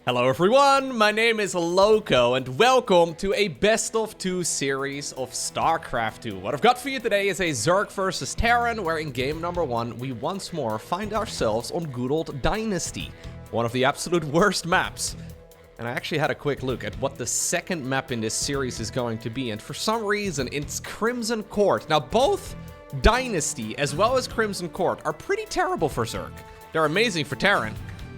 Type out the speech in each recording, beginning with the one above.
Hello everyone, my name is Lowko and welcome to a best of 2 series of StarCraft 2. What I've got for you today is a Zerg versus Terran, where in game number 1 we once more find ourselves on good old Dynasty, one of the absolute worst maps. And I actually had a quick look at what the second map in this series is going to be, and for some reason it's Crimson Court. Now both Dynasty as well as Crimson Court are pretty terrible for Zerg. They're amazing for Terran.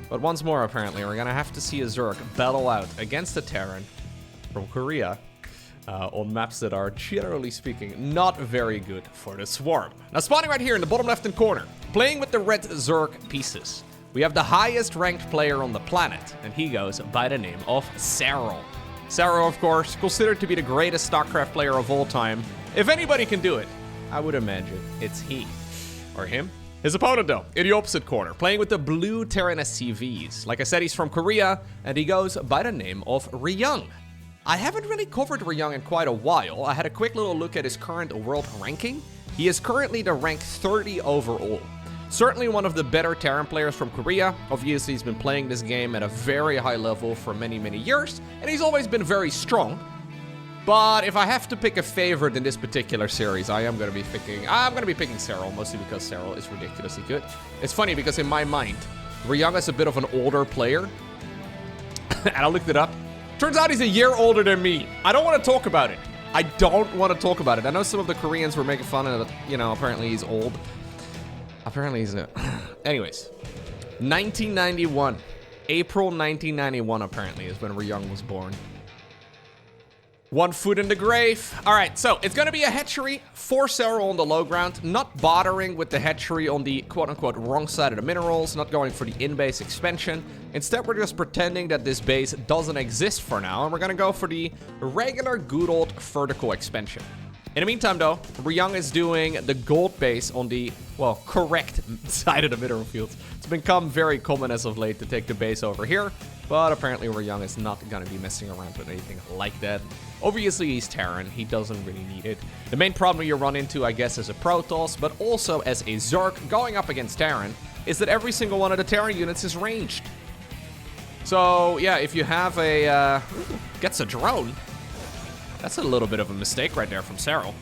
But once more, apparently, we're gonna have to see a Zerg battle out against a Terran from Korea on maps that are, generally speaking, not very good for the Swarm. Now, spawning right here in the bottom left-hand corner, playing with the red Zerg pieces, we have the highest ranked player on the planet, and he goes by the name of Serral. Serral, of course, considered to be the greatest StarCraft player of all time. If anybody can do it, I would imagine it's he. Or him. His opponent, though, in the opposite corner, playing with the blue Terran SCVs. Like I said, he's from Korea, and he goes by the name of Ryung. I haven't really covered Ryung in quite a while. I had a quick little look at his current world ranking. He is currently the rank 30 overall. Certainly one of the better Terran players from Korea. Obviously, he's been playing this game at a very high level for many, many years, and he's always been very strong. But if I have to pick a favorite in this particular series, I'm gonna be picking Serral, mostly because Serral is ridiculously good. It's funny because in my mind, Ryung is a bit of an older player. And I looked it up. Turns out he's a year older than me. I don't want to talk about it. I don't want to talk about it. I know some of the Koreans were making fun of it, you know, apparently he's old. Apparently he's anyways, 1991. April 1991 apparently is when Ryung was born. 1 foot in the grave. All right, so it's going to be a hatchery for Serral on the low ground, not bothering with the hatchery on the quote-unquote wrong side of the minerals, not going for the in-base expansion. Instead, we're just pretending that this base doesn't exist for now, and we're going to go for the regular good old vertical expansion. In the meantime, though, Ryung is doing the gold base on the, well, correct side of the mineral fields. It's become very common as of late to take the base over here, but apparently Ryung is not going to be messing around with anything like that. Obviously, he's Terran. He doesn't really need it. The main problem you run into, I guess, as a Protoss, but also as a Zerg going up against Terran, is that every single one of the Terran units is ranged. So, yeah, if you have a... gets a drone. That's a little bit of a mistake right there from Serral.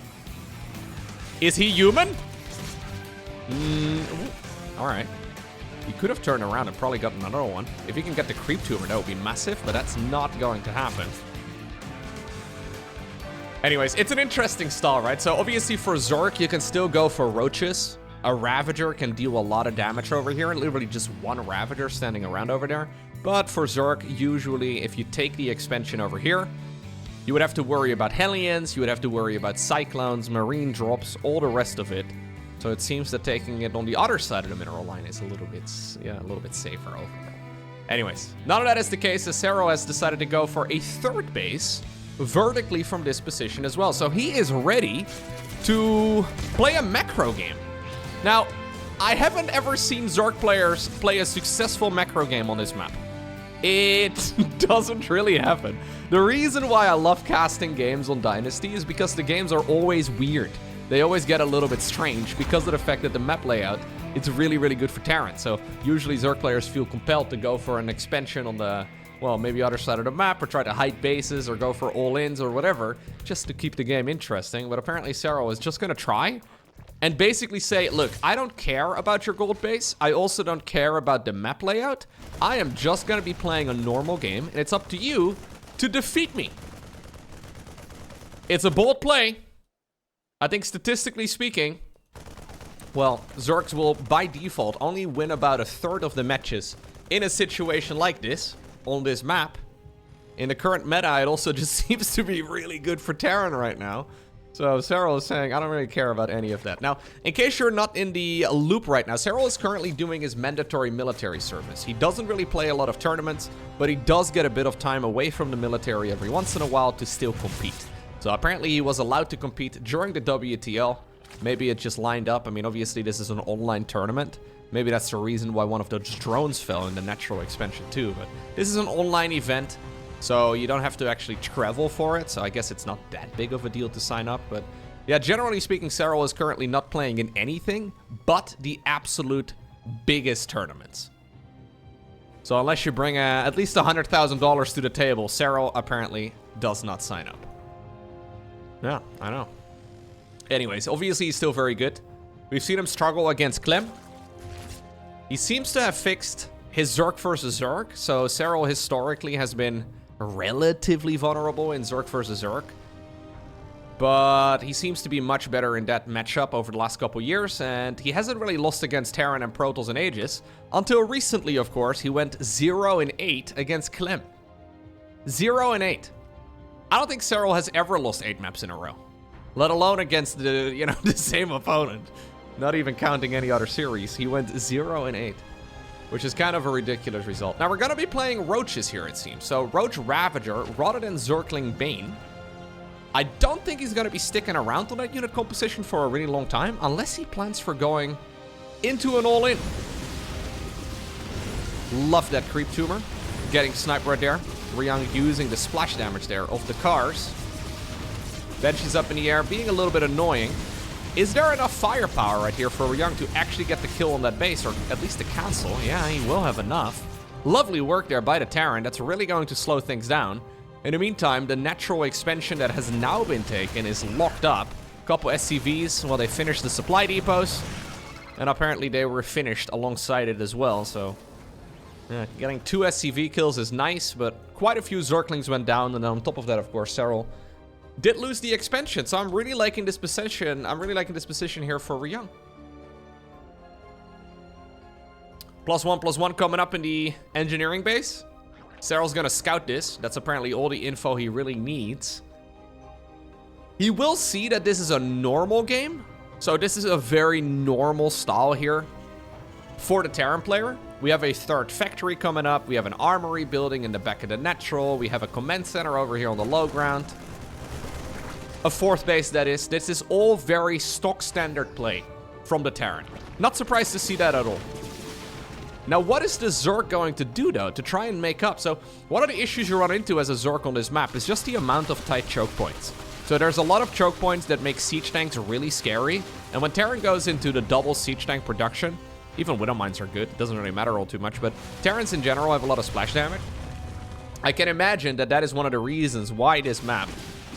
Is he human? Alright. He could have turned around and probably gotten another one. If he can get the creep tumor, that would be massive, but that's not going to happen. Anyways, it's an interesting style, right? So obviously for Zerg, you can still go for roaches. A Ravager can deal a lot of damage over here, and literally just one Ravager standing around over there. But for Zerg, usually if you take the expansion over here, you would have to worry about Hellions, you would have to worry about Cyclones, Marine drops, all the rest of it. So it seems that taking it on the other side of the mineral line is a little bit safer overall. Anyways, none of that is the case, as Serral has decided to go for a third base vertically from this position as well. So he is ready to play a macro game. Now, I haven't ever seen Zerg players play a successful macro game on this map. It doesn't really happen. The reason why I love casting games on Dynasty is because the games are always weird. They always get a little bit strange because of the fact that the map layout, it's really, really good for Terran. So usually Zerg players feel compelled to go for an expansion on the, well, maybe other side of the map, or try to hide bases or go for all-ins or whatever, just to keep the game interesting. But apparently Serral is just going to try and basically say, look, I don't care about your gold base. I also don't care about the map layout. I am just going to be playing a normal game, and it's up to you to defeat me. It's a bold play. I think statistically speaking, well, Zergs will by default only win about 1/3 of the matches in a situation like this on this map. In the current meta, it also just seems to be really good for Terran right now. So Serral is saying, I don't really care about any of that. Now, in case you're not in the loop right now, Serral is currently doing his mandatory military service. He doesn't really play a lot of tournaments, but he does get a bit of time away from the military every once in a while to still compete. So apparently he was allowed to compete during the WTL. Maybe it just lined up. I mean, obviously this is an online tournament. Maybe that's the reason why one of those drones fell in the natural expansion too. But this is an online event, so you don't have to actually travel for it. So I guess it's not that big of a deal to sign up. But yeah, generally speaking, Serral is currently not playing in anything but the absolute biggest tournaments. So unless you bring at least $100,000 to the table, Serral apparently does not sign up. Yeah, I know. Anyways, obviously he's still very good. We've seen him struggle against Clem. He seems to have fixed his Zerg versus Zerg. So Serral historically has been relatively vulnerable in Zerg versus Zerg. But he seems to be much better in that matchup over the last couple years. And he hasn't really lost against Terran and Protoss in ages. Until recently, of course, he went 0-8 against Clem. 0-8. I don't think Serral has ever lost 8 maps in a row. Let alone against the, you know, the same opponent. Not even counting any other series. He went 0-8. Which is kind of a ridiculous result. Now, we're going to be playing Roaches here, it seems. So, Roach Ravager rather than Zergling Bane. I don't think he's going to be sticking around on that unit composition for a really long time, unless he plans for going into an all-in. Love that creep tumor. Getting sniped right there. Ryung using the splash damage there of the cars. Benches up in the air, being a little bit annoying. Is there enough firepower right here for Ryung to actually get the kill on that base, or at least the cancel? Yeah, he will have enough. Lovely work there by the Terran. That's really going to slow things down. In the meantime, the natural expansion that has now been taken is locked up. A couple SCVs while they finished the supply depots. And apparently they were finished alongside it as well, so... yeah, getting 2 SCV kills is nice, but quite a few Zerglings went down. And on top of that, of course, Serral did lose the expansion. So I'm really liking this position. I'm really liking this position here for Ryung. +1/+1 coming up in the engineering base. Serral's gonna scout this. That's apparently all the info he really needs. He will see that this is a normal game. So this is a very normal style here for the Terran player. We have a 3rd factory coming up. We have an armory building in the back of the natural. We have a command center over here on the low ground. A 4th base, that is. This is all very stock standard play from the Terran. Not surprised to see that at all. Now, what is the Zerg going to do, though, to try and make up? So, one of the issues you run into as a Zerg on this map is just the amount of tight choke points. So, there's a lot of choke points that make siege tanks really scary. And when Terran goes into the double siege tank production, even Widow Mines are good. It doesn't really matter all too much, but Terrans in general have a lot of splash damage. I can imagine that that is one of the reasons why this map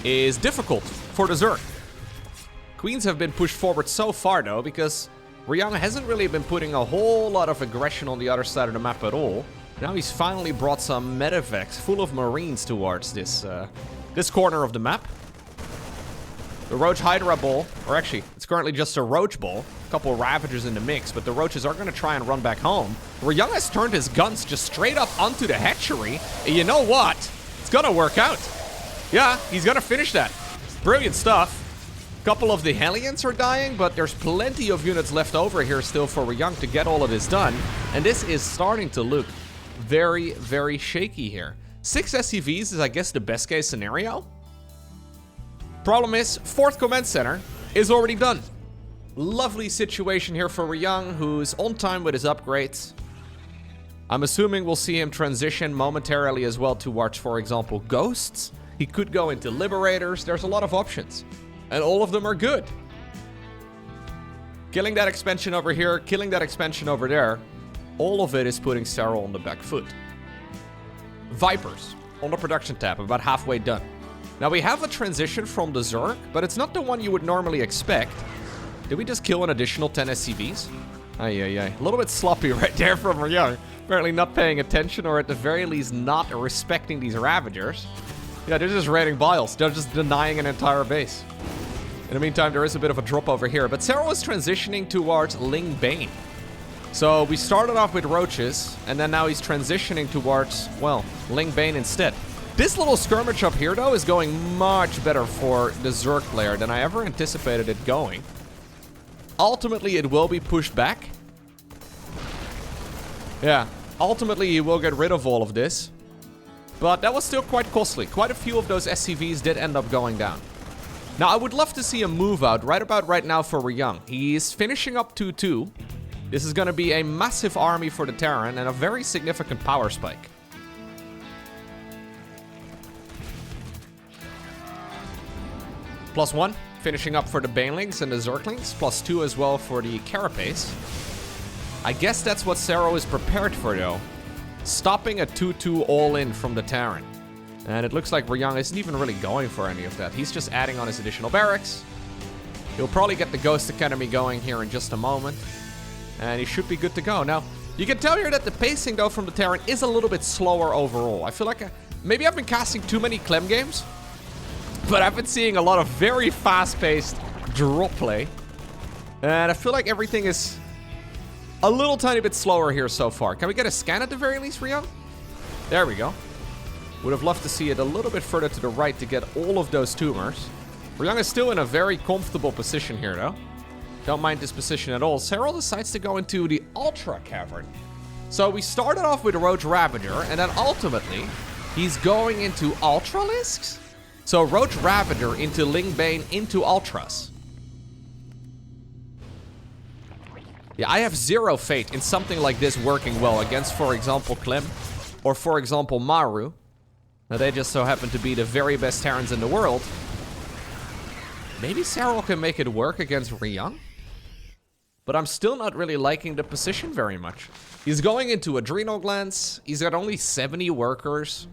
is difficult for the Zerg. Queens have been pushed forward so far, though, because Ryung hasn't really been putting a whole lot of aggression on the other side of the map at all. Now he's finally brought some medevacs full of Marines towards this corner of the map. The Roach Hydra Ball, or actually, it's currently just a Roach Ball. A couple of Ravagers in the mix, but the Roaches are going to try and run back home. Ryung has turned his guns just straight up onto the hatchery. And you know what? It's going to work out. Yeah, he's going to finish that. Brilliant stuff. A couple of the Hellions are dying, but there's plenty of units left over here still for Ryung to get all of this done. And this is starting to look very, very shaky here. 6 SCVs is, I guess, the best case scenario. Problem is, 4th command center is already done. Lovely situation here for Ryung, who's on time with his upgrades. I'm assuming we'll see him transition momentarily as well towards, for example, Ghosts. He could go into Liberators. There's a lot of options. And all of them are good. Killing that expansion over here, killing that expansion over there. All of it is putting Serral on the back foot. Vipers on the production tab, about halfway done. Now we have a transition from the Zerg, but it's not the one you would normally expect. Did we just kill an additional 10 SCVs? A little bit sloppy right there from Ryung. Apparently not paying attention, or at the very least not respecting these Ravagers. Yeah, they're just raiding Biles. They're just denying an entire base. In the meantime, there is a bit of a drop over here. But Serral is transitioning towards Ling Bane. So we started off with Roaches, and then now he's transitioning towards, well, Ling Bane instead. This little skirmish up here, though, is going much better for the Zerg player than I ever anticipated it going. Ultimately, it will be pushed back. Yeah, ultimately, he will get rid of all of this. But that was still quite costly. Quite a few of those SCVs did end up going down. Now, I would love to see a move out right about right now for Ryung. He's finishing up 2-2. This is going to be a massive army for the Terran and a very significant power spike. +1, finishing up for the Banelings and the Zerglings. +2 as well for the Carapace. I guess that's what Serral is prepared for, though. stopping a 2-2 all-in from the Terran. And it looks like Ryung isn't even really going for any of that. He's just adding on his additional barracks. He'll probably get the Ghost Academy going here in just a moment. And he should be good to go. Now, you can tell here that the pacing, though, from the Terran is a little bit slower overall. I feel like maybe I've been casting too many Clem games, but I've been seeing a lot of very fast-paced drop play. And I feel like everything is a little tiny bit slower here so far. Can we get a scan at the very least, Ryung? There we go. Would have loved to see it a little bit further to the right to get all of those tumors. Ryung is still in a very comfortable position here, though. Don't mind this position at all. Serral decides to go into the Ultra Cavern. So we started off with Roach Ravager, and then ultimately, he's going into Ultralisks? So Roach Ravager into Lingbane into Ultras. Yeah, I have zero faith in something like this working well against, for example, Clem, or for example, Maru. Now, they just so happen to be the very best Terrans in the world. Maybe Serral can make it work against Ryung? But I'm still not really liking the position very much. He's going into Adrenal Glands. He's got only 70 workers.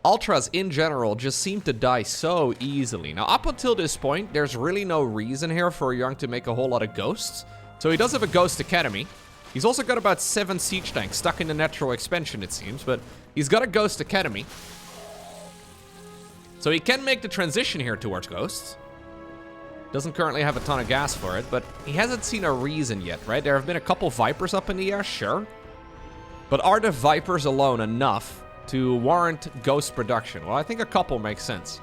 Ultras, in general, just seem to die so easily. Now, up until this point, there's really no reason here for Ryung to make a whole lot of ghosts. So he does have a Ghost Academy. He's also got about 7 siege tanks stuck in the natural expansion, it seems. But he's got a Ghost Academy. So he can make the transition here towards ghosts. Doesn't currently have a ton of gas for it, but he hasn't seen a reason yet, right? There have been a couple Vipers up in the air, sure. But are the Vipers alone enough to warrant ghost production? Well, I think a couple makes sense.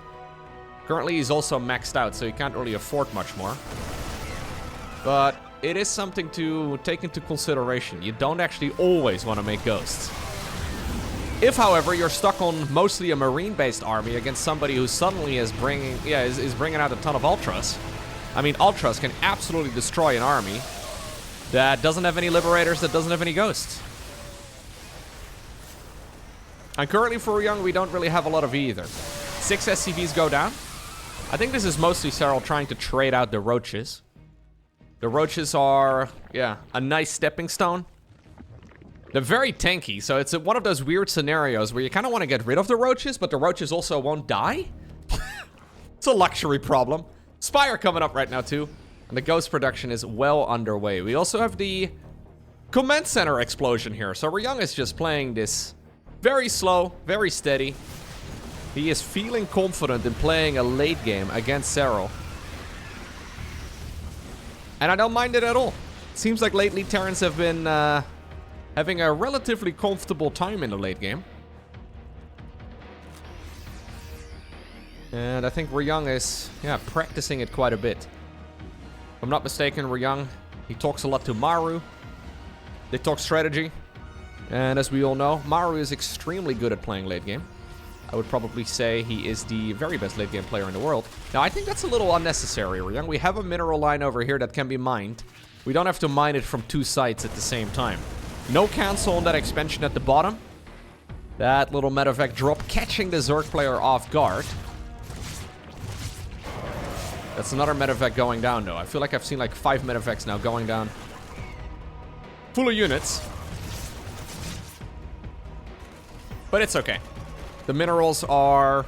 Currently, he's also maxed out, so he can't really afford much more. But it is something to take into consideration. You don't actually always want to make ghosts. If, however, you're stuck on mostly a marine-based army against somebody who suddenly is bringing out a ton of Ultras. I mean, Ultras can absolutely destroy an army that doesn't have any Liberators, that doesn't have any Ghosts. And currently for Ryung, we don't really have a lot of either. 6 SCVs go down. I think this is mostly Serral trying to trade out the Roaches. The Roaches are, yeah, a nice stepping stone. They're very tanky, so it's one of those weird scenarios where you kind of want to get rid of the Roaches, but the Roaches also won't die. It's a luxury problem. Spire coming up right now, too. And the Ghost production is well underway. We also have the Command Center explosion here. So Ryung is just playing this very slow, very steady. He is feeling confident in playing a late game against Serral. And I don't mind it at all. It seems like lately Terrans have been having a relatively comfortable time in the late game. And I think Ryung is, yeah, practicing it quite a bit. If I'm not mistaken, Ryung, he talks a lot to Maru. They talk strategy. And as we all know, Maru is extremely good at playing late game. I would probably say he is the very best late game player in the world. Now, I think that's a little unnecessary, Ryung. We have a mineral line over here that can be mined. We don't have to mine it from 2 sites at the same time. No cancel on that expansion at the bottom. That little medevac drop catching the Zerg player off guard. That's another medevac going down, though. I feel like I've seen like 5 medevacs now going down. Full of units. But it's okay. The minerals are,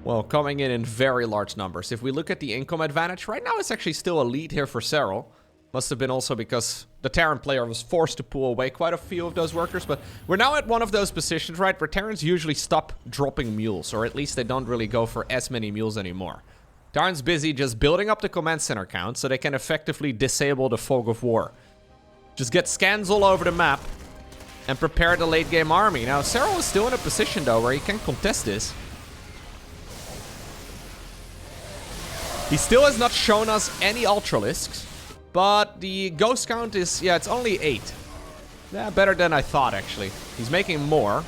well, coming in very large numbers. If we look at the income advantage, right now it's actually still a lead here for Serral. Must have been also because the Terran player was forced to pull away quite a few of those workers. But we're now at one of those positions, right, where Terrans usually stop dropping mules. Or at least they don't really go for as many mules anymore. Terran's busy just building up the command center count so they can effectively disable the Fog of War. Just get scans all over the map and prepare the late game army. Now, Serral is still in a position, though, where he can contest this. He still has not shown us any Ultralisks. But the ghost count is, yeah, it's only 8. Yeah, better than I thought, actually. He's making more.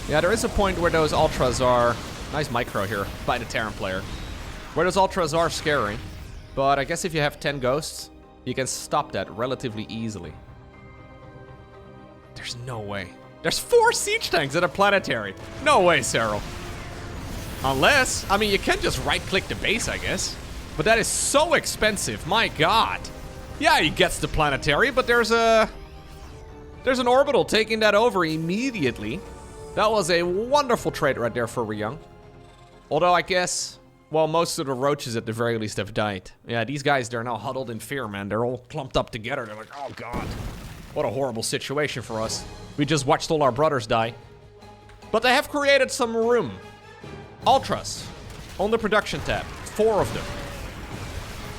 Yeah, there is a point where those Ultras are... Nice micro here by the Terran player. Where those Ultras are scary. But I guess if you have 10 ghosts, you can stop that relatively easily. There's no way. There's 4 siege tanks at a planetary. No way, Serral. Unless, I mean, you can just right-click the base, I guess. But that is so expensive, my god. Yeah, he gets the planetary, but there's a There's an orbital taking that over immediately. That was a wonderful trade right there for Ryung. Although I guess, well, most of the roaches at the very least have died. Yeah, these guys, they're now huddled in fear, man. They're all clumped up together. They're like, oh god, what a horrible situation for us. We just watched all our brothers die. But they have created some room. Ultras on the production tab, 4 of them.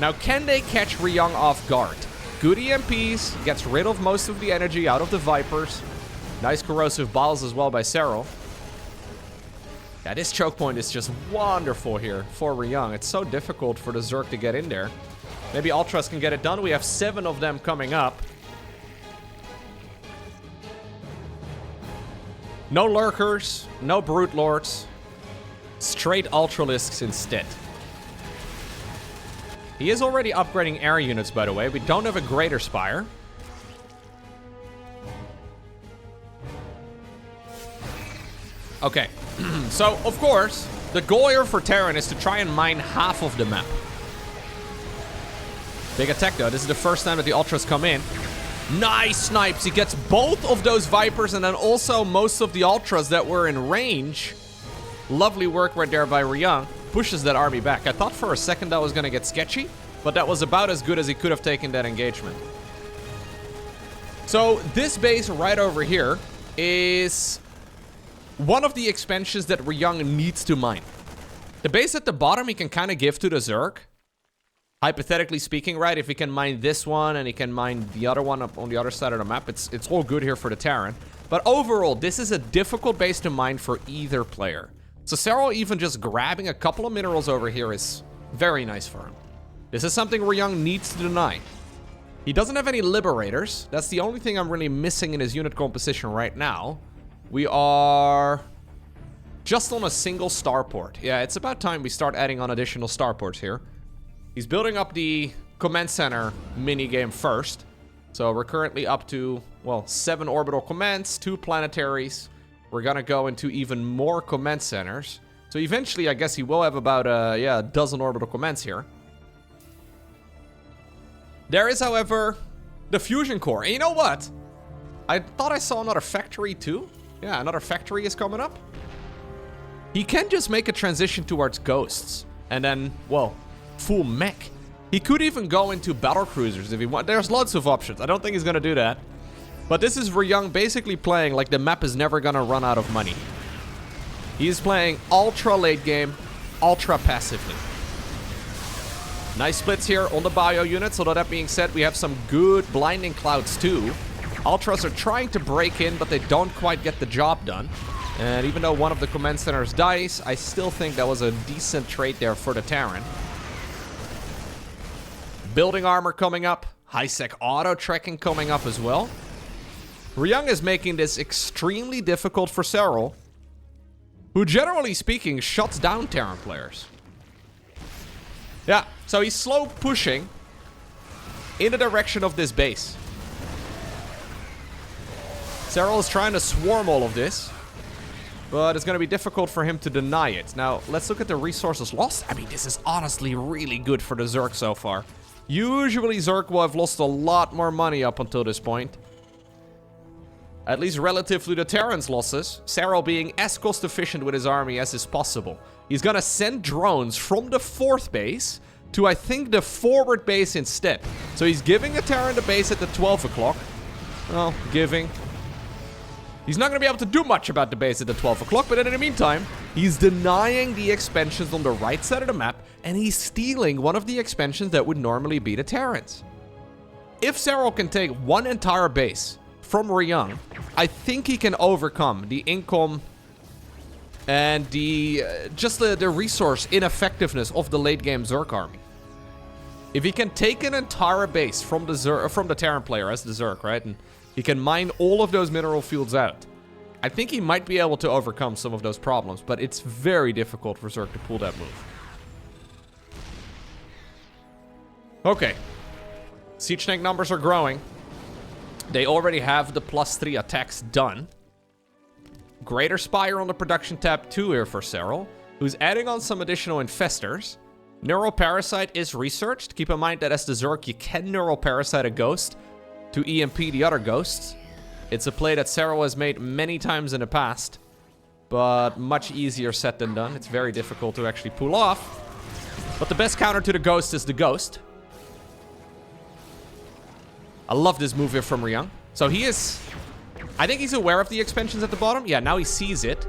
Now, can they catch Ryung off guard? Good EMPs, gets rid of most of the energy out of the Vipers. Nice corrosive balls as well by Serral. Yeah, this choke point is just wonderful here for Ryung. It's so difficult for the Zerg to get in there. Maybe Ultras can get it done. We have 7 of them coming up. No Lurkers, no Brute Lords. Straight Ultralisks instead. He is already upgrading air units, by the way. We don't have a Greater Spire. Okay, so, of course, the goal here for Terran is to try and mine half of the map. Big attack, though. This is the first time that the Ultras come in. Nice snipes. He gets both of those Vipers and then also most of the Ultras that were in range. Lovely work right there by Ryung. Pushes that army back. I thought for a second that was going to get sketchy, but that was about as good as he could have taken that engagement. So this base right over here is one of the expansions that Ryung needs to mine. The base at the bottom he can kind of give to the Zerg. Hypothetically speaking, right? If he can mine this one and he can mine the other one up on the other side of the map, it's all good here for the Terran. But overall, this is a difficult base to mine for either player. So Serral even just grabbing a couple of minerals over here is very nice for him. This is something Ryung needs to deny. He doesn't have any Liberators. That's the only thing I'm really missing in his unit composition right now. We are just on a single starport. Yeah, it's about time we start adding on additional starports here. He's building up the command center minigame first. So we're currently up to, well, 7 orbital commands, 2 planetaries. We're gonna go into even more command centers. So eventually, I guess he will have about, a dozen orbital commands here. There is, however, the fusion core. And you know what? I thought I saw another factory too. Yeah, another factory is coming up. He can just make a transition towards ghosts. And then, well, full mech. He could even go into battle cruisers if he wants. There's lots of options. I don't think he's gonna do that. But this is Ryung basically playing like the map is never gonna run out of money. He's playing ultra late game, ultra passively. Nice splits here on the bio units. Although that being said, we have some good blinding clouds too. Ultras are trying to break in, but they don't quite get the job done. And even though one of the command centers dies, I still think that was a decent trade there for the Terran. Building armor coming up. High-sec auto tracking coming up as well. Ryung is making this extremely difficult for Serral, who generally speaking shuts down Terran players. Yeah, so he's slow pushing in the direction of this base. Serral is trying to swarm all of this, but it's going to be difficult for him to deny it. Now, let's look at the resources lost. I mean, this is honestly really good for the Zerg so far. Usually, Zerg will have lost a lot more money up until this point. At least relative to the Terran's losses, Serral being as cost efficient with his army as is possible. He's gonna send drones from the 4th base to, I think, the forward base instead. So he's giving the Terran the base at the 12 o'clock. Well, giving. He's not gonna be able to do much about the base at the 12 o'clock, but in the meantime, he's denying the expansions on the right side of the map, and he's stealing one of the expansions that would normally be the Terrans. If Serral can take one entire base from Ryung, I think he can overcome the income and the just the resource ineffectiveness of the late game Zerg army. If he can take an entire base from the Terran player as the Zerg, right, and he can mine all of those mineral fields out, I think he might be able to overcome some of those problems, but it's very difficult for Zerg to pull that move. Okay. Siege tank numbers are growing. They already have the +3 attacks done. Greater Spire on the production tab 2 here for Serral, who's adding on some additional infestors. Neural Parasite is researched. Keep in mind that as the Zerg, you can Neural Parasite a ghost to EMP the other ghosts. It's a play that Serral has made many times in the past, but much easier said than done. It's very difficult to actually pull off. But the best counter to the Ghost is the Ghost. I love this move here from Ryung. So he is... I think he's aware of the expansions at the bottom. Yeah, now he sees it.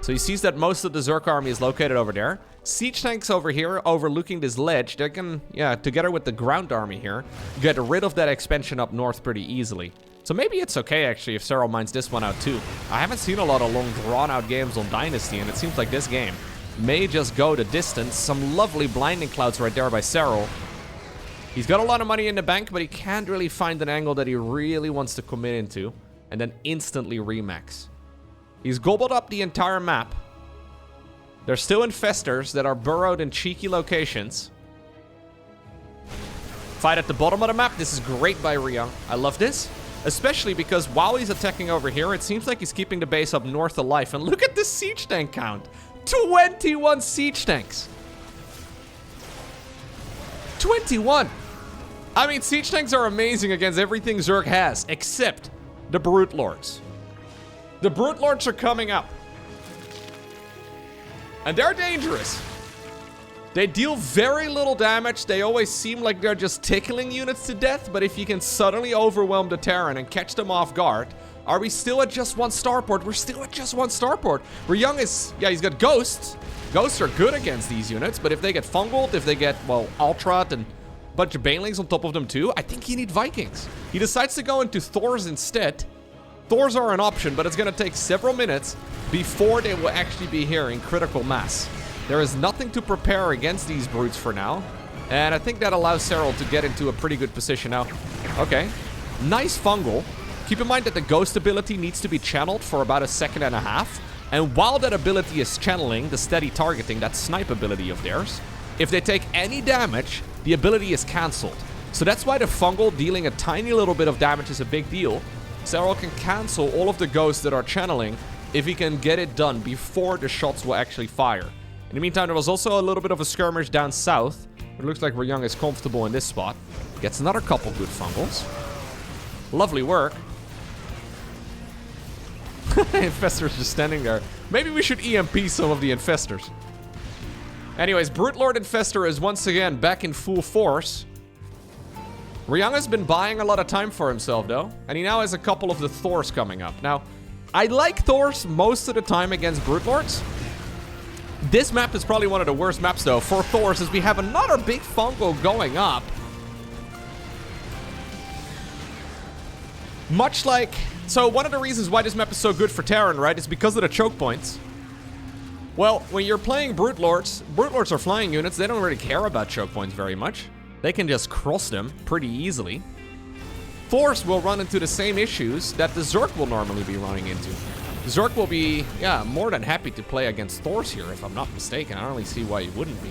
So he sees that most of the Zerg army is located over there. Siege tanks over here overlooking this ledge. They can, yeah, together with the ground army here, get rid of that expansion up north pretty easily. So maybe it's okay, actually, if Serral mines this one out too. I haven't seen a lot of long, drawn-out games on Dynasty, and it seems like this game may just go the distance. Some lovely blinding clouds right there by Serral. He's got a lot of money in the bank, but he can't really find an angle that he really wants to commit into, and then instantly remax. He's gobbled up the entire map. There's still infestors that are burrowed in cheeky locations. Fight at the bottom of the map. This is great by Ryung. I love this. Especially because while he's attacking over here, it seems like he's keeping the base up north alive. And look at the siege tank count. 21 siege tanks. 21. I mean, siege tanks are amazing against everything Zerg has, except the Brute Lords. The Brute Lords are coming up. And they're dangerous. They deal very little damage. They always seem like they're just tickling units to death. But if you can suddenly overwhelm the Terran and catch them off guard, are we still at just one starport? We're still at just one starport. Ryung is, yeah, he's got ghosts. Ghosts are good against these units. But if they get fungled, if they get, well, Ultrat and a bunch of Banelings on top of them too, I think you need Vikings. He decides to go into Thors instead. Thors are an option, but it's going to take several minutes before they will actually be here in critical mass. There is nothing to prepare against these brutes for now. And I think that allows Serral to get into a pretty good position now. Okay. Nice fungal. Keep in mind that the ghost ability needs to be channeled for about a second and a half. And while that ability is channeling, the steady targeting, that snipe ability of theirs, if they take any damage, the ability is cancelled. So that's why the fungal dealing a tiny little bit of damage is a big deal. Serral can cancel all of the ghosts that are channeling if he can get it done before the shots will actually fire. In the meantime, there was also a little bit of a skirmish down south. It looks like Ryung is comfortable in this spot. Gets another couple good fungals. Lovely work. Infestors just standing there. Maybe we should EMP some of the infestors. Anyways, Brute Lord Infestor is once again back in full force. Ryung has been buying a lot of time for himself, though. And he now has a couple of the Thors coming up. Now, I like Thors most of the time against Brute Lords. This map is probably one of the worst maps, though, for Thors, as we have another big fungal going up. Much like... So, one of the reasons why this map is so good for Terran, right, is because of the choke points. Well, when you're playing Brute Lords are flying units. They don't really care about choke points very much. They can just cross them pretty easily. Thors will run into the same issues that the Zerg will normally be running into. Zerg will be, yeah, more than happy to play against Thors here, if I'm not mistaken. I don't really see why you wouldn't be.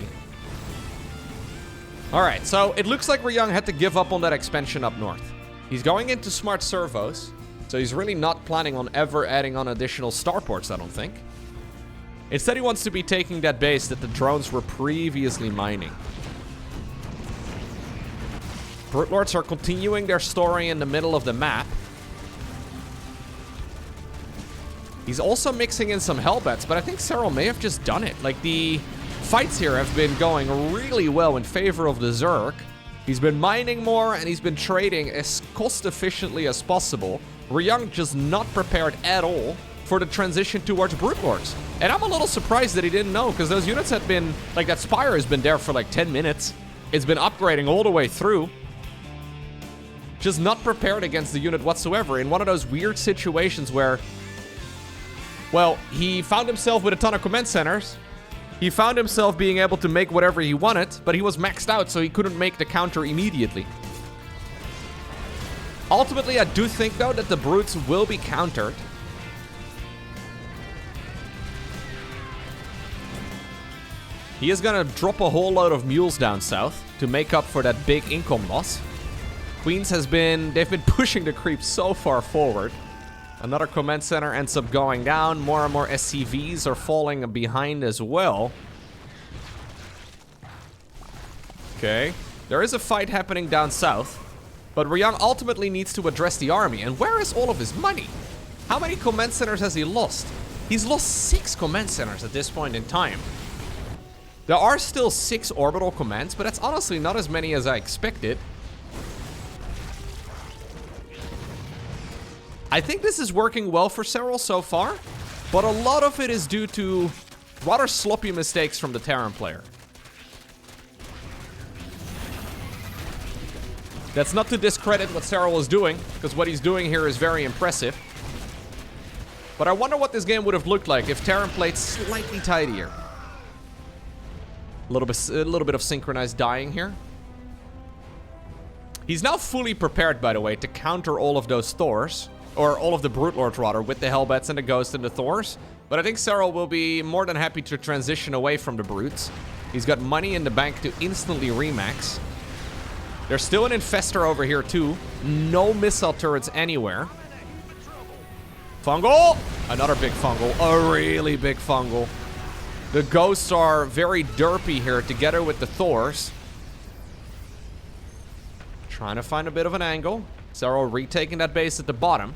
Alright, so it looks like Ryung had to give up on that expansion up north. He's going into smart servos, so he's really not planning on ever adding on additional starports, I don't think. Instead, he wants to be taking that base that the drones were previously mining. Brute Lords are continuing their story in the middle of the map. He's also mixing in some Hellbats, but I think Serral may have just done it. Like, the fights here have been going really well in favor of the Zerg. He's been mining more, and he's been trading as cost-efficiently as possible. Ryung just not prepared at all for the transition towards Brute Lords. And I'm a little surprised that he didn't know, because those units had been... Like, that Spire has been there for like 10 minutes. It's been upgrading all the way through. Just not prepared against the unit whatsoever, in one of those weird situations where... Well, he found himself with a ton of command centers. He found himself being able to make whatever he wanted, but he was maxed out, so he couldn't make the counter immediately. Ultimately, I do think, though, that the Brutes will be countered. He is gonna drop a whole load of mules down south to make up for that big income loss. Queens they've been pushing the creep so far forward. Another command center ends up going down. More and more SCVs are falling behind as well. Okay. There is a fight happening down south. But Ryung ultimately needs to address the army. And where is all of his money? How many command centers has he lost? He's lost 6 command centers at this point in time. There are still 6 orbital commands, but that's honestly not as many as I expected. I think this is working well for Serral so far, but a lot of it is due to rather sloppy mistakes from the Terran player. That's not to discredit what Serral is doing, because what he's doing here is very impressive. But I wonder what this game would have looked like if Terran played slightly tidier. A little bit of synchronized dying here. He's now fully prepared, by the way, to counter all of those Thors. Or all of the Brute Lords, rather, with the Hellbats and the Ghosts and the Thors. But I think Serral will be more than happy to transition away from the Brutes. He's got money in the bank to instantly remax. There's still an Infestor over here, too. No missile turrets anywhere. Fungal! Another big Fungal. A really big Fungal. The Ghosts are very derpy here, together with the Thors. Trying to find a bit of an angle. Serral retaking that base at the bottom.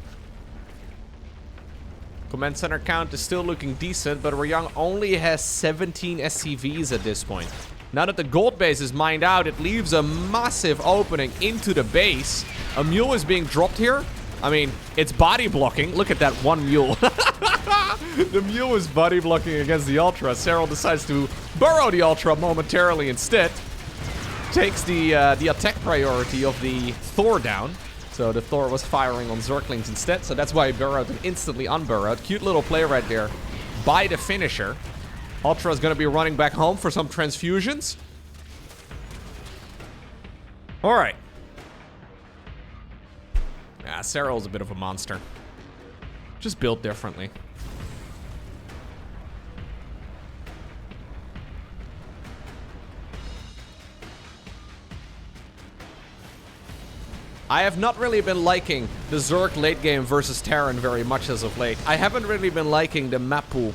Command center count is still looking decent, but Ryung only has 17 SCVs at this point. Now that the gold base is mined out, it leaves a massive opening into the base. A mule is being dropped here. I mean, it's body blocking. Look at that one mule. The mule is body blocking against the Ultra. Serral decides to burrow the Ultra momentarily instead. Takes the attack priority of the Thor down. So the Thor was firing on Zerglings instead, so that's why he burrowed and instantly unburrowed. Cute little play right there by the finisher. Ultra is going to be running back home for some transfusions. Alright. Yeah, Serral's a bit of a monster. Just built differently. I have not really been liking the Zerg late game versus Terran very much as of late. I haven't really been liking the map pool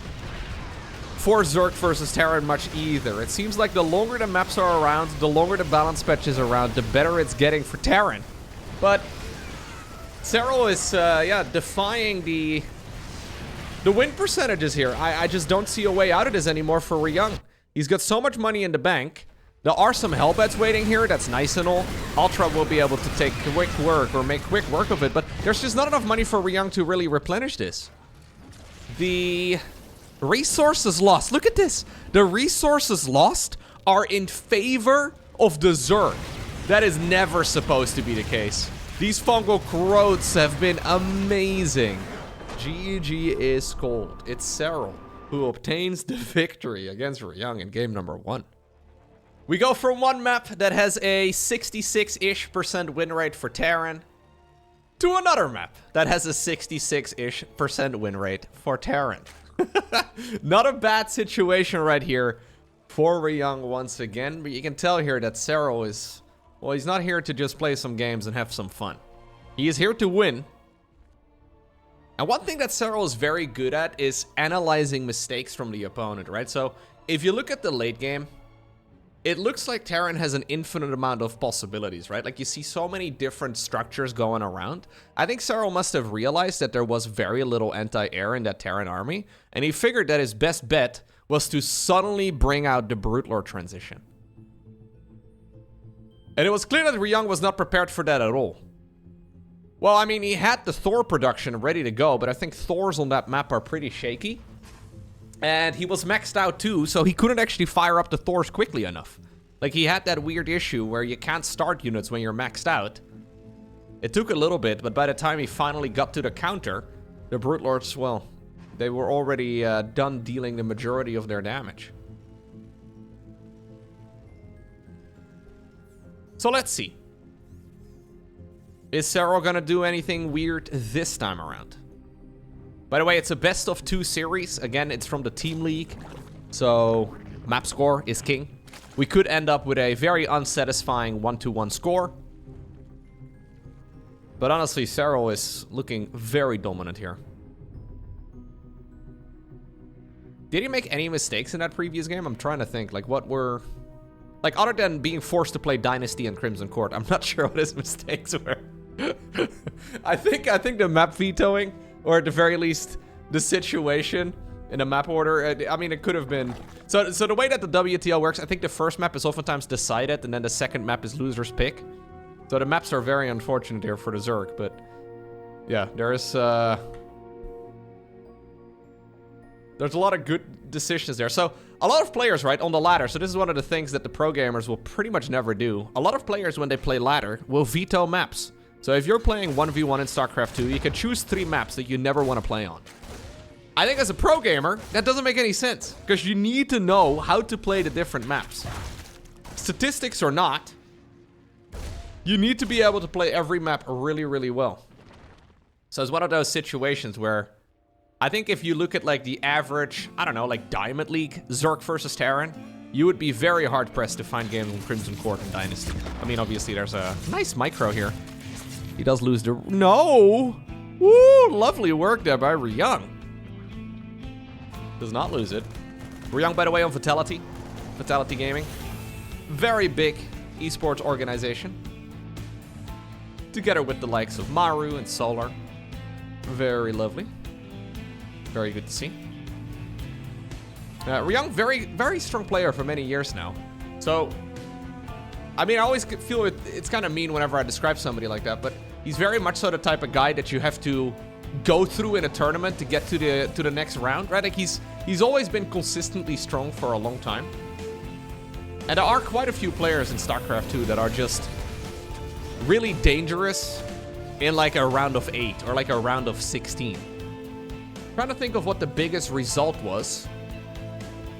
for Zerg versus Terran much either. It seems like the longer the maps are around, the longer the balance patch is around, the better it's getting for Terran. But Serral is, yeah, defying the win percentages here. I just don't see a way out of this anymore for Ryung. He's got so much money in the bank. There are some Hellbats waiting here, that's nice and all. Ultra will be able to take quick work or make quick work of it, but there's just not enough money for Ryung to really replenish this. The resources lost, look at this. The resources lost are in favor of the Zerg. That is never supposed to be the case. These fungal growths have been amazing. GG is cold. It's Serral who obtains the victory against Ryung in game number 1. We go from one map that has a 66-ish% win rate for Terran to another map that has a 66-ish% win rate for Terran. Not a bad situation right here for Ryung once again, but you can tell here that Serral is, well, he's not here to just play some games and have some fun. He is here to win. And one thing that Serral is very good at is analyzing mistakes from the opponent, right? So if you look at the late game, it looks like Terran has an infinite amount of possibilities, right? Like, you see so many different structures going around. I think Serral must have realized that there was very little anti-air in that Terran army, and he figured that his best bet was to suddenly bring out the Brute Lord transition. And it was clear that Ryung was not prepared for that at all. Well, I mean, he had the Thor production ready to go, but I think Thors on that map are pretty shaky. And he was maxed out too, so he couldn't actually fire up the Thors quickly enough. Like, he had that weird issue where you can't start units when you're maxed out. It took a little bit, but by the time he finally got to the counter, the Brute Lords, well, they were already done dealing the majority of their damage. So let's see. Is Serral gonna do anything weird this time around? By the way, it's a best of 2 series. Again, it's from the team league, so map score is king. We could end up with a very unsatisfying 1-1 score. But honestly, Serral is looking very dominant here. Did he make any mistakes in that previous game? I'm trying to think, like, what were Like, other than being forced to play Dynasty and Crimson Court, I'm not sure what his mistakes were. I think the map vetoing, or at the very least, the situation in the map order, I mean, it could have been... So the way that the WTL works, I think the first map is oftentimes decided, and then the second map is loser's pick. So the maps are very unfortunate here for the Zerg, but... Yeah, there's a lot of good decisions there. So, a lot of players, right, on the ladder, so this is one of the things that the pro gamers will pretty much never do. A lot of players, when they play ladder, will veto maps. So if you're playing 1v1 in StarCraft 2, you can choose 3 maps that you never want to play on. I think as a pro gamer, that doesn't make any sense, because you need to know how to play the different maps. Statistics or not, you need to be able to play every map really, really well. So it's one of those situations where I think if you look at like the average, I don't know, like Diamond League, Zerg versus Terran, you would be very hard-pressed to find games in Crimson Court and Dynasty. I mean, obviously there's a nice micro here. He does lose the... No! Woo! Lovely work there by Ryung. Does not lose it. Ryung, by the way, on Vitality. Vitality Gaming. Very big esports organization. Together with the likes of Maru and Solar. Very lovely. Very good to see. Ryung, very strong player for many years now. So, I mean, I always feel it's kind of mean whenever I describe somebody like that, but he's very much so the type of guy that you have to go through in a tournament to get to the next round, right? Like he's always been consistently strong for a long time. And there are quite a few players in StarCraft 2 that are just really dangerous in like a round of 8 or like a round of 16. I'm trying to think of what the biggest result was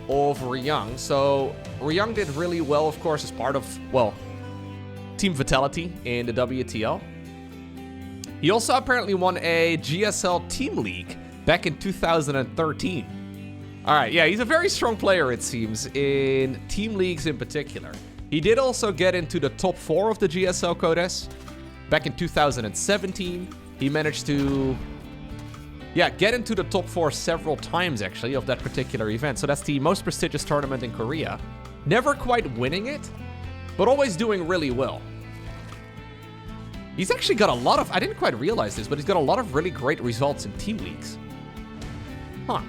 of Ryung. So Ryung did really well, of course, as part of, well, Team Vitality in the WTL. He also apparently won a GSL Team League back in 2013. All right, yeah, he's a very strong player, it seems, in team leagues in particular. He did also get into the top 4 of the GSL Codes back in 2017. He managed to, yeah, get into the top 4 several times, actually, of that particular event. So that's the most prestigious tournament in Korea. Never quite winning it, but always doing really well. He's actually got a lot of, I didn't quite realize this, but he's got a lot of really great results in team leagues. Huh.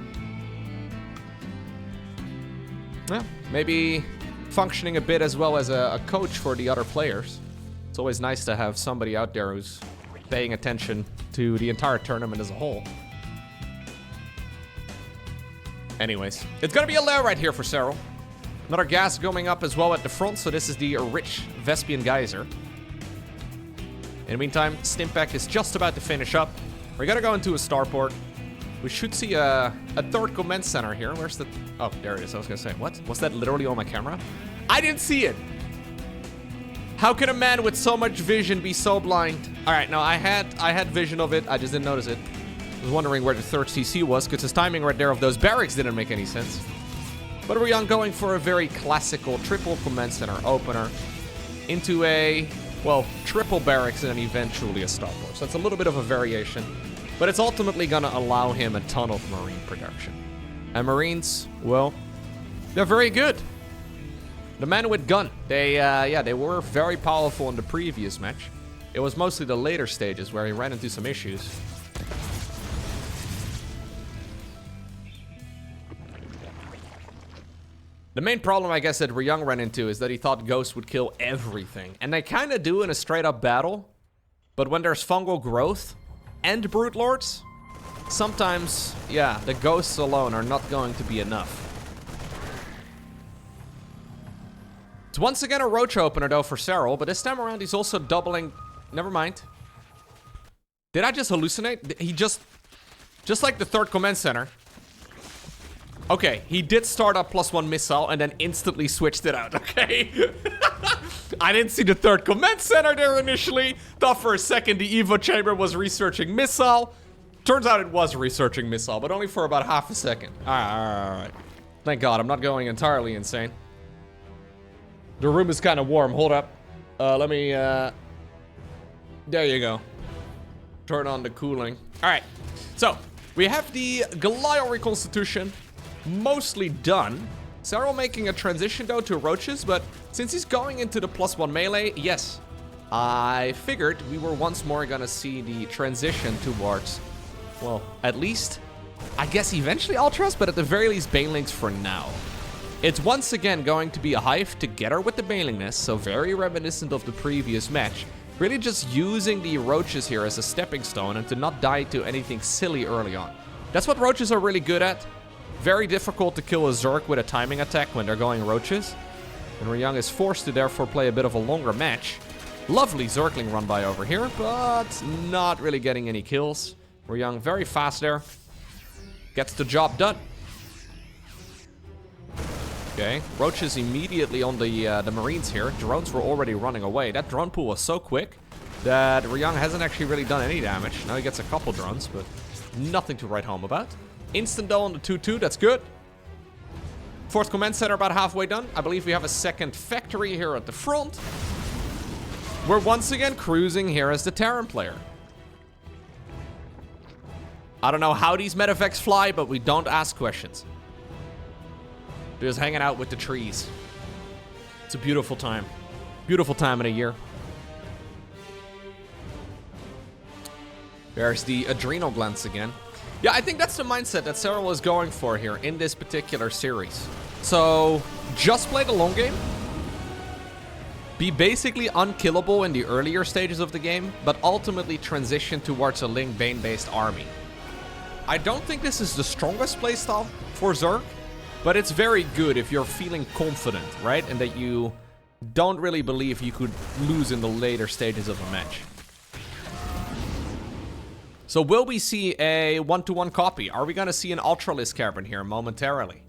Yeah, maybe functioning a bit as well as a coach for the other players. It's always nice to have somebody out there who's paying attention to the entire tournament as a whole. Anyways, it's gonna be a lair right here for Serral. Another gas going up as well at the front, so this is the rich Vespian Geyser. In the meantime, Stimpack is just about to finish up. We're gonna go into a starport. We should see a third command center here. Where's the... Oh, there it is. I was gonna say, what? Was that literally on my camera? I didn't see it! How can a man with so much vision be so blind? Alright, no, I had vision of it. I just didn't notice it. I was wondering where the third CC was, because his timing right there of those barracks didn't make any sense. But Ryung going for a very classical triple command center opener into a... well, triple barracks and then eventually a starport. So it's a little bit of a variation, but it's ultimately gonna allow him a ton of Marine production. And Marines, well, they're very good. The man with gun, they were very powerful in the previous match. It was mostly the later stages where he ran into some issues. The main problem, I guess, that Ryung ran into is that he thought Ghost would kill everything. And they kind of do in a straight-up battle. But when there's fungal growth and Brute Lords, sometimes, yeah, the Ghosts alone are not going to be enough. It's once again a Roach opener, though, for Serral. But this time around, he's also doubling... Never mind. Did I just hallucinate? He just like the third command center... Okay, he did start up +1 missile and then instantly switched it out, okay? I didn't see the third command center there initially. Thought for a second the Evo chamber was researching missile. Turns out it was researching missile, but only for about half a second. Alright. Thank God, I'm not going entirely insane. The room is kind of warm. Hold up. Let me, there you go. Turn on the cooling. Alright, so we have the Goliath reconstitution mostly done. Serral making a transition though to roaches, but since he's going into the +1 melee, yes, I figured we were once more gonna see the transition towards, well, at least, I guess eventually Ultras, but at the very least Banelings for now. It's once again going to be a Hive together with the Banelingness, so very reminiscent of the previous match. Really just using the roaches here as a stepping stone and to not die to anything silly early on. That's what roaches are really good at. Very difficult to kill a Zerg with a timing attack when they're going roaches. And Ryung is forced to therefore play a bit of a longer match. Lovely Zergling run by over here, but not really getting any kills. Ryung very fast there. Gets the job done. Okay, roaches immediately on the Marines here. Drones were already running away. That drone pool was so quick that Ryung hasn't actually really done any damage. Now he gets a couple drones, but nothing to write home about. Instant though on the 2-2, that's good. Fourth command center about halfway done. I believe we have a second factory here at the front. We're once again cruising here as the Terran player. I don't know how these medevacts fly, but we don't ask questions. Just hanging out with the trees. It's a beautiful time. Beautiful time of the year. There's the adrenal glands again. Yeah, I think that's the mindset that Serral is going for here in this particular series. So, just play the long game. Be basically unkillable in the earlier stages of the game, but ultimately transition towards a Ling Bane-based army. I don't think this is the strongest playstyle for Zerg, but it's very good if you're feeling confident, right? And that you don't really believe you could lose in the later stages of a match. So will we see a 1-to-1 copy? Are we going to see an Ultralisk carbon here momentarily?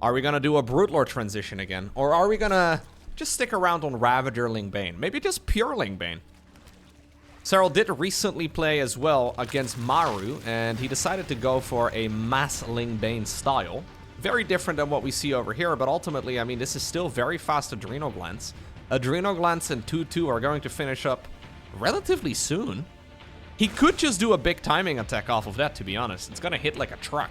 Are we going to do a Broodlord transition again? Or are we going to just stick around on Ravager Ling Bane? Maybe just pure Ling Bane. Serral did recently play as well against Maru, and he decided to go for a mass Ling Bane style. Very different than what we see over here, but ultimately, I mean, this is still very fast Adrenal Glands. Adrenal Glands and 2-2 are going to finish up relatively soon. He could just do a big timing attack off of that, to be honest. It's gonna hit like a truck.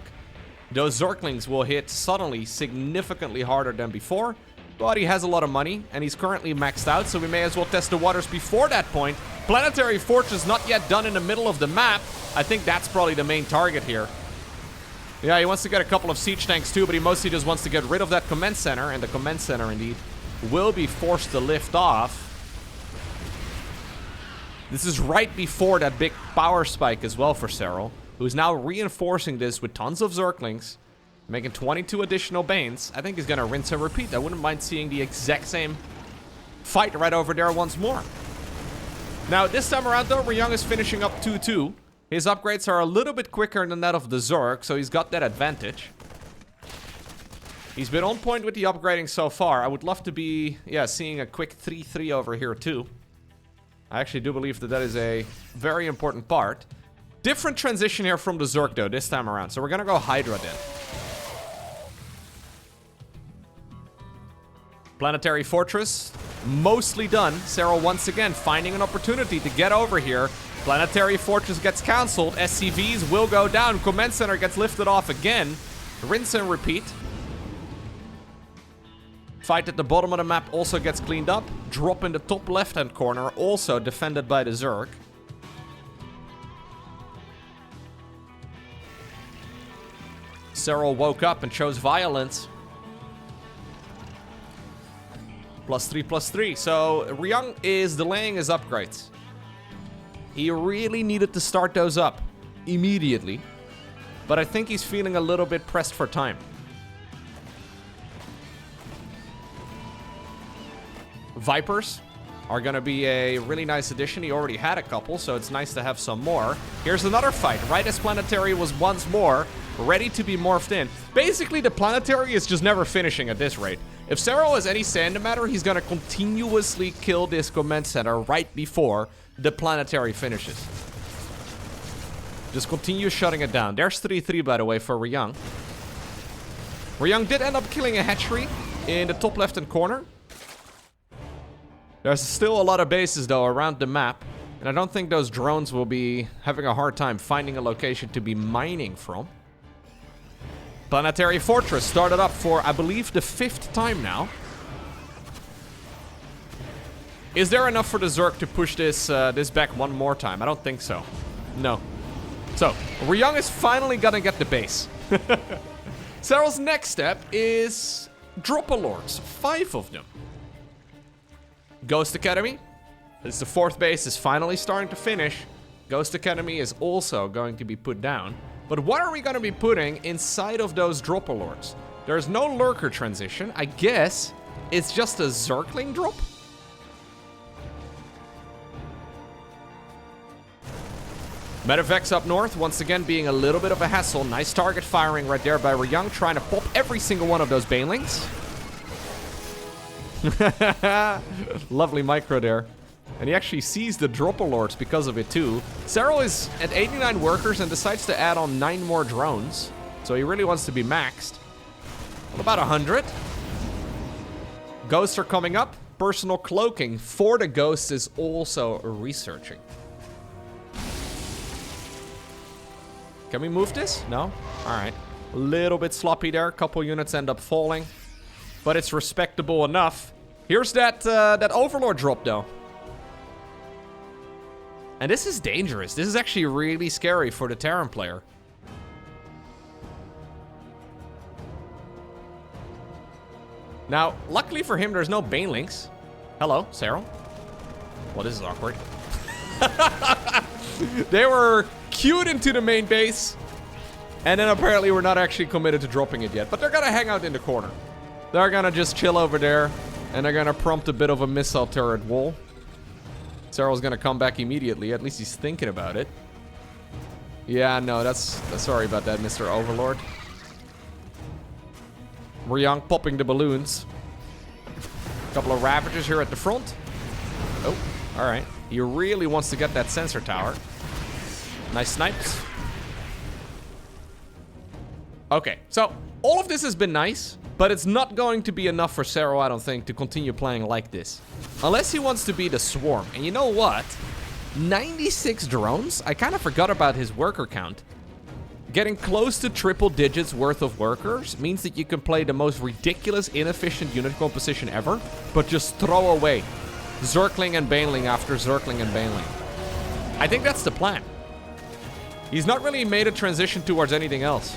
Those Zerglings will hit suddenly significantly harder than before, but he has a lot of money, and he's currently maxed out, so we may as well test the waters before that point. Planetary Fortress not yet done in the middle of the map. I think that's probably the main target here. Yeah, he wants to get a couple of siege tanks too, but he mostly just wants to get rid of that command center, and the command center indeed will be forced to lift off. This is right before that big power spike as well for Serral, who's now reinforcing this with tons of Zerglings, making 22 additional Banes. I think he's going to rinse and repeat. I wouldn't mind seeing the exact same fight right over there once more. Now, this time around, though, Ryung is finishing up 2-2. His upgrades are a little bit quicker than that of the Zerg, so he's got that advantage. He's been on point with the upgrading so far. I would love to be, yeah, seeing a quick 3-3 over here, too. I actually do believe that that is a very important part. Different transition here from the Zerg, though, this time around. So we're going to go Hydra then. Planetary Fortress, mostly done. Serral once again finding an opportunity to get over here. Planetary Fortress gets cancelled. SCVs will go down. Command Center gets lifted off again. Rinse and repeat. Fight at the bottom of the map also gets cleaned up. Drop in the top left-hand corner, also defended by the Zerg. Serral woke up and chose violence. +3/+3. So Ryung is delaying his upgrades. He really needed to start those up immediately. But I think he's feeling a little bit pressed for time. Vipers are going to be a really nice addition. He already had a couple, so it's nice to have some more. Here's another fight, right as Planetary was once more ready to be morphed in. Basically, the Planetary is just never finishing at this rate. If Serral has any say in the matter, he's going to continuously kill this command center right before the Planetary finishes. Just continue shutting it down. There's 3-3, by the way, for Ryung. Ryung did end up killing a hatchery in the top left-hand corner. There's still a lot of bases, though, around the map. And I don't think those drones will be having a hard time finding a location to be mining from. Planetary Fortress started up for, I believe, the 5th time now. Is there enough for the Zerg to push this back one more time? I don't think so. No. So, Ryung is finally gonna get the base. Serral's next step is Drop-A-Lords. 5 of them. Ghost Academy. This, the 4th base is finally starting to finish. Ghost Academy is also going to be put down. But what are we going to be putting inside of those Drop-A-Lords? There's no Lurker transition. I guess it's just a Zergling drop? Medivacs up north, once again being a little bit of a hassle. Nice target firing right there by Ryung, trying to pop every single one of those Banelings. Lovely micro there. And he actually sees the Drop-A-Lords because of it too. Serral is at 89 workers and decides to add on 9 more drones. So he really wants to be maxed. What about 100? Ghosts are coming up. Personal cloaking for the ghosts is also researching. Can we move this? No? Alright. A little bit sloppy there. A couple units end up falling. But it's respectable enough. Here's that Overlord drop though. And this is dangerous. This is actually really scary for the Terran player. Now, luckily for him, there's no Banelings. Hello, Serral. Well, this is awkward. They were queued into the main base. And then apparently we're not actually committed to dropping it yet. But they're gonna hang out in the corner. They're gonna just chill over there. And they're gonna prompt a bit of a missile turret wall. Serral's gonna come back immediately. At least he's thinking about it. Yeah, no, that's sorry about that, Mr. Overlord. Ryung popping the balloons. Couple of Ravagers here at the front. Oh, alright. He really wants to get that sensor tower. Nice snipes. Okay, so all of this has been nice, but it's not going to be enough for Serral, I don't think, to continue playing like this. Unless he wants to be the Swarm. And you know what? 96 drones? I kind of forgot about his worker count. Getting close to triple digits worth of workers means that you can play the most ridiculous, inefficient unit composition ever, but just throw away Zergling and Baneling after Zergling and Baneling. I think that's the plan. He's not really made a transition towards anything else.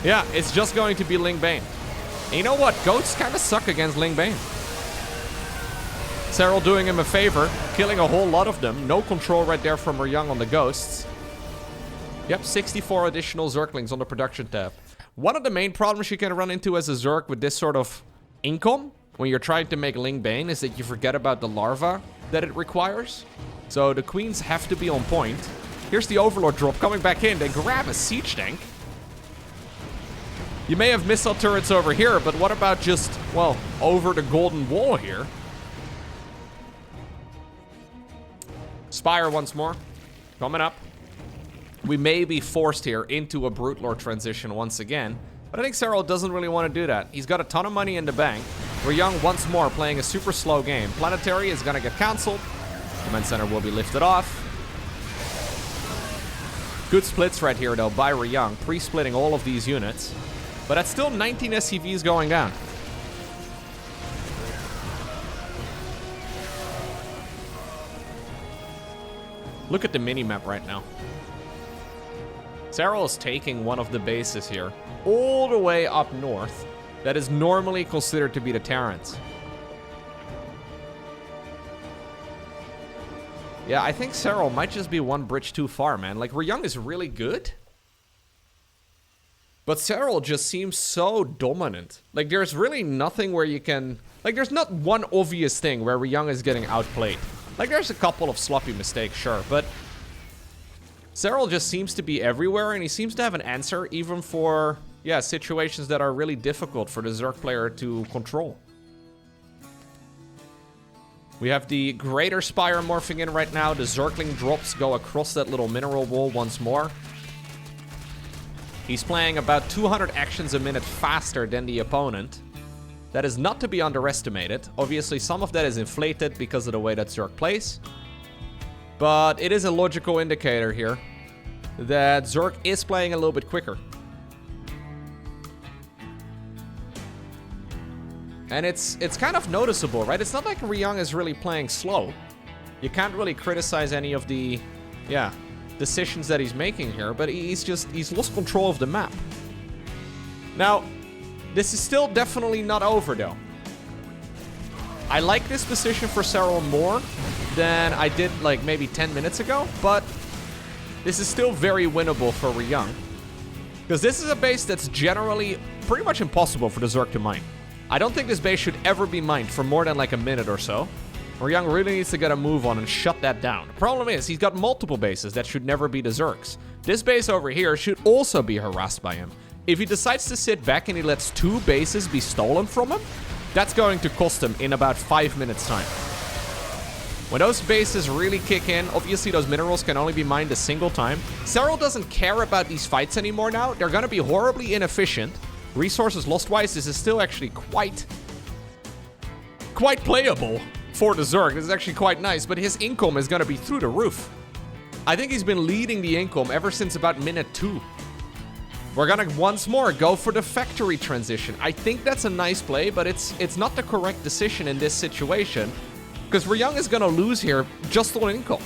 Yeah, it's just going to be Ling Bane. And you know what? Goats kind of suck against Ling Bane. Serral doing him a favor, killing a whole lot of them. No control right there from Ryung on the ghosts. Yep, 64 additional Zerglings on the production tab. One of the main problems you can run into as a Zerg with this sort of income, when you're trying to make Ling Bane, is that you forget about the larva that it requires. So the queens have to be on point. Here's the Overlord drop coming back in. They grab a siege tank. You may have missile turrets over here, but what about just, well, over the golden wall here? Spire once more. Coming up. We may be forced here into a Brute Lord transition once again. But I think Serral doesn't really want to do that. He's got a ton of money in the bank. Ryung once more playing a super slow game. Planetary is going to get cancelled. Command Center will be lifted off. Good splits right here, though, by Ryung. Pre-splitting all of these units. But that's still 19 SCVs going down. Look at the mini-map right now. Serral is taking one of the bases here, all the way up north, that is normally considered to be the Terrans. Yeah, I think Serral might just be one bridge too far, man. Like, Ryung is really good. But Serral just seems so dominant. Like, there's really nothing where you can... Like, there's not one obvious thing where Ryung is getting outplayed. Like, there's a couple of sloppy mistakes, sure, but... Serral just seems to be everywhere, and he seems to have an answer even for, yeah, situations that are really difficult for the Zerg player to control. We have the Greater Spire morphing in right now. The Zergling drops go across that little mineral wall once more. He's playing about 200 actions a minute faster than the opponent. That is not to be underestimated. Obviously, some of that is inflated because of the way that Zerg plays. But it is a logical indicator here that Zerg is playing a little bit quicker. And it's kind of noticeable, right? It's not like Ryung is really playing slow. You can't really criticize any of the, yeah, decisions that he's making here, but he's lost control of the map. Now, this is still definitely not over, though. I like this position for Serral more than I did, like, maybe 10 minutes ago, but this is still very winnable for Ryung. Because this is a base that's generally pretty much impossible for the Zerg to mine. I don't think this base should ever be mined for more than, like, a minute or so. Ryung really needs to get a move on and shut that down. The problem is, he's got multiple bases that should never be the Zergs. This base over here should also be harassed by him. If he decides to sit back and he lets 2 bases be stolen from him, that's going to cost him in about 5 minutes' time. When those bases really kick in, obviously those minerals can only be mined a single time. Serral doesn't care about these fights anymore now. They're going to be horribly inefficient. Resources lost-wise, this is still actually quite playable for the Zerg. This is actually quite nice, but his income is going to be through the roof. I think he's been leading the income ever since about minute 2. We're going to once more go for the factory transition. I think that's a nice play, but it's not the correct decision in this situation. Because Ryung is going to lose here just on income.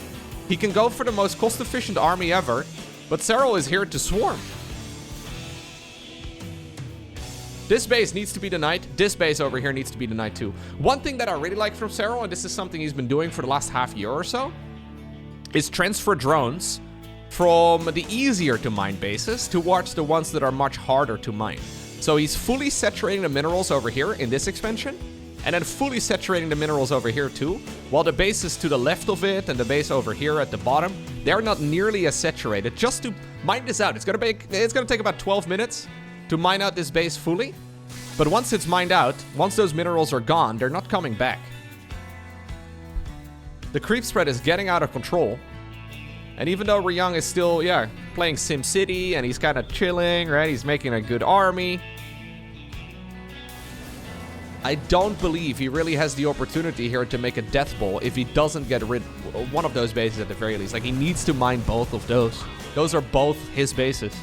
He can go for the most cost-efficient army ever, but Serral is here to swarm. This base needs to be denied. This base over here needs to be denied too. One thing that I really like from Serral, and this is something he's been doing for the last half year or so, is transfer drones from the easier to mine bases towards the ones that are much harder to mine. So he's fully saturating the minerals over here in this expansion, and then fully saturating the minerals over here too, while the bases to the left of it and the base over here at the bottom, they're not nearly as saturated. Just to mine this out, it's gonna take about 12 minutes to mine out this base fully. But once it's mined out, once those minerals are gone, they're not coming back. The creep spread is getting out of control. And even though Ryung is still, yeah, playing SimCity and he's kind of chilling, right? He's making a good army. I don't believe he really has the opportunity here to make a death bowl if he doesn't get rid of one of those bases at the very least. Like, he needs to mine both of those. Those are both his bases.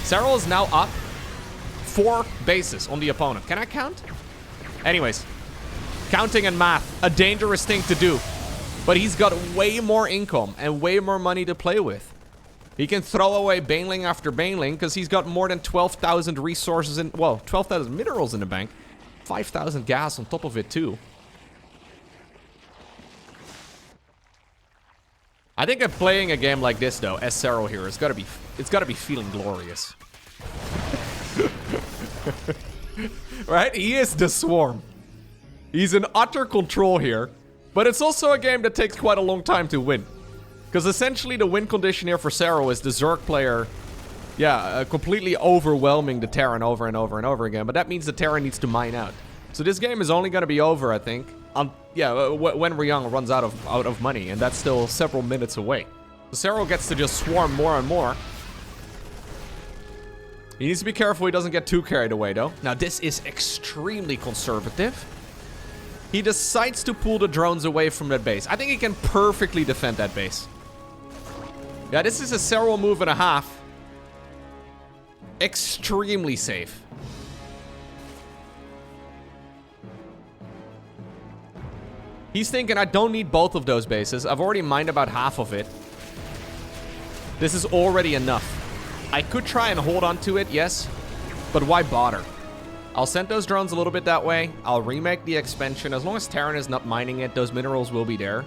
Serral is now up 4 bases on the opponent. Can I count? Anyways, counting and math, a dangerous thing to do. But he's got way more income and way more money to play with. He can throw away baneling after baneling because he's got more than 12,000 resources in, well, 12,000 minerals in the bank. 5,000 gas on top of it too. I think of playing a game like this though, as Serral here, it's gotta be feeling glorious. Right? He is the swarm. He's in utter control here. But it's also a game that takes quite a long time to win. Because essentially the win condition here for Serral is the Zerg player, yeah, completely overwhelming the Terran over and over and over again. But that means the Terran needs to mine out. So this game is only going to be over, I think, when Ryung runs out of money. And that's still several minutes away. So Serral gets to just swarm more and more. He needs to be careful he doesn't get too carried away, though. Now, this is extremely conservative. He decides to pull the drones away from that base. I think he can perfectly defend that base. Yeah, this is a Serral move and a half. Extremely safe. He's thinking, I don't need both of those bases. I've already mined about half of it. This is already enough. I could try and hold on to it, yes. But why bother? I'll send those drones a little bit that way. I'll remake the expansion. As long as Terran is not mining it, those minerals will be there.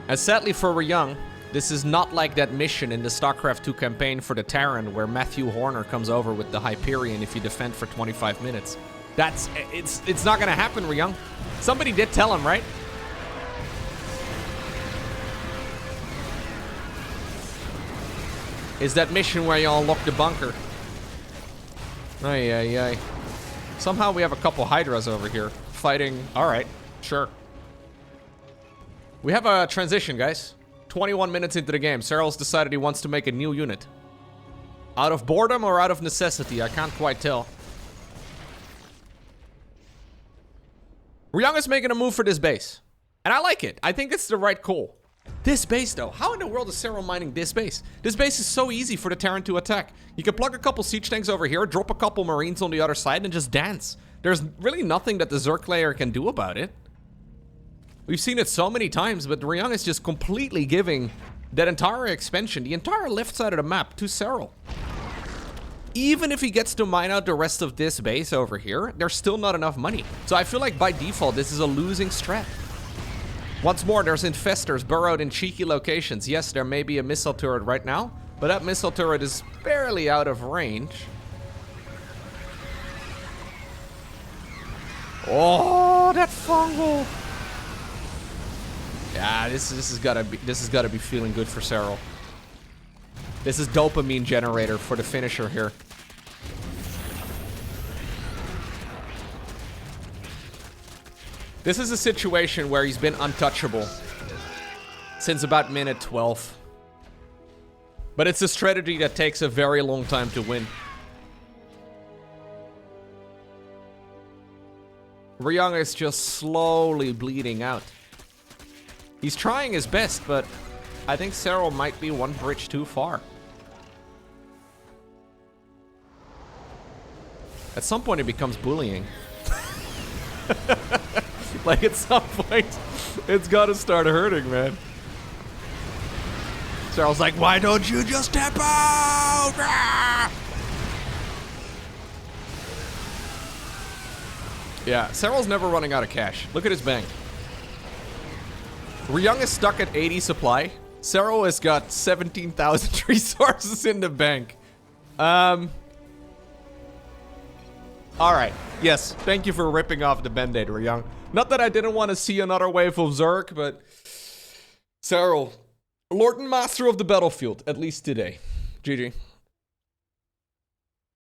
And sadly for Ryung, this is not like that mission in the StarCraft 2 campaign for the Terran where Matthew Horner comes over with the Hyperion if you defend for 25 minutes. It's not gonna happen, Ryung. Somebody did tell him, right? Is that mission where you unlock the bunker. Ay, ay, ay. Somehow we have a couple Hydras over here fighting. All right, sure. We have a transition, guys. 21 minutes into the game, Serral's decided he wants to make a new unit. Out of boredom or out of necessity, I can't quite tell. Ryung is making a move for this base. And I like it. I think it's the right call. This base, though. How in the world is Serral mining this base? This base is so easy for the Terran to attack. You can plug a couple siege tanks over here, drop a couple marines on the other side, and just dance. There's really nothing that the Zerg player can do about it. We've seen it so many times, but Ryung is just completely giving that entire expansion, the entire left side of the map, to Serral. Even if he gets to mine out the rest of this base over here, there's still not enough money. So I feel like by default, this is a losing strat. Once more, there's infestors burrowed in cheeky locations. Yes, there may be a missile turret right now, but that missile turret is barely out of range. Oh, that fungal! Yeah, this has gotta be feeling good for Serral. This is dopamine generator for the finisher here. This is a situation where he's been untouchable since about minute 12. But it's a strategy that takes a very long time to win. Ryung is just slowly bleeding out. He's trying his best, but I think Serral might be one bridge too far. At some point it becomes bullying. Like, at some point, it's gotta start hurting, man. Serral's like, why don't you just tap out? Ah! Yeah, Serral's never running out of cash. Look at his bank. Ryung is stuck at 80 supply. Serral has got 17,000 resources in the bank. Alright, yes, thank you for ripping off the band-aid, Ryung. Not that I didn't want to see another wave of Zerg, but Serral, Lord and Master of the battlefield, at least today. GG.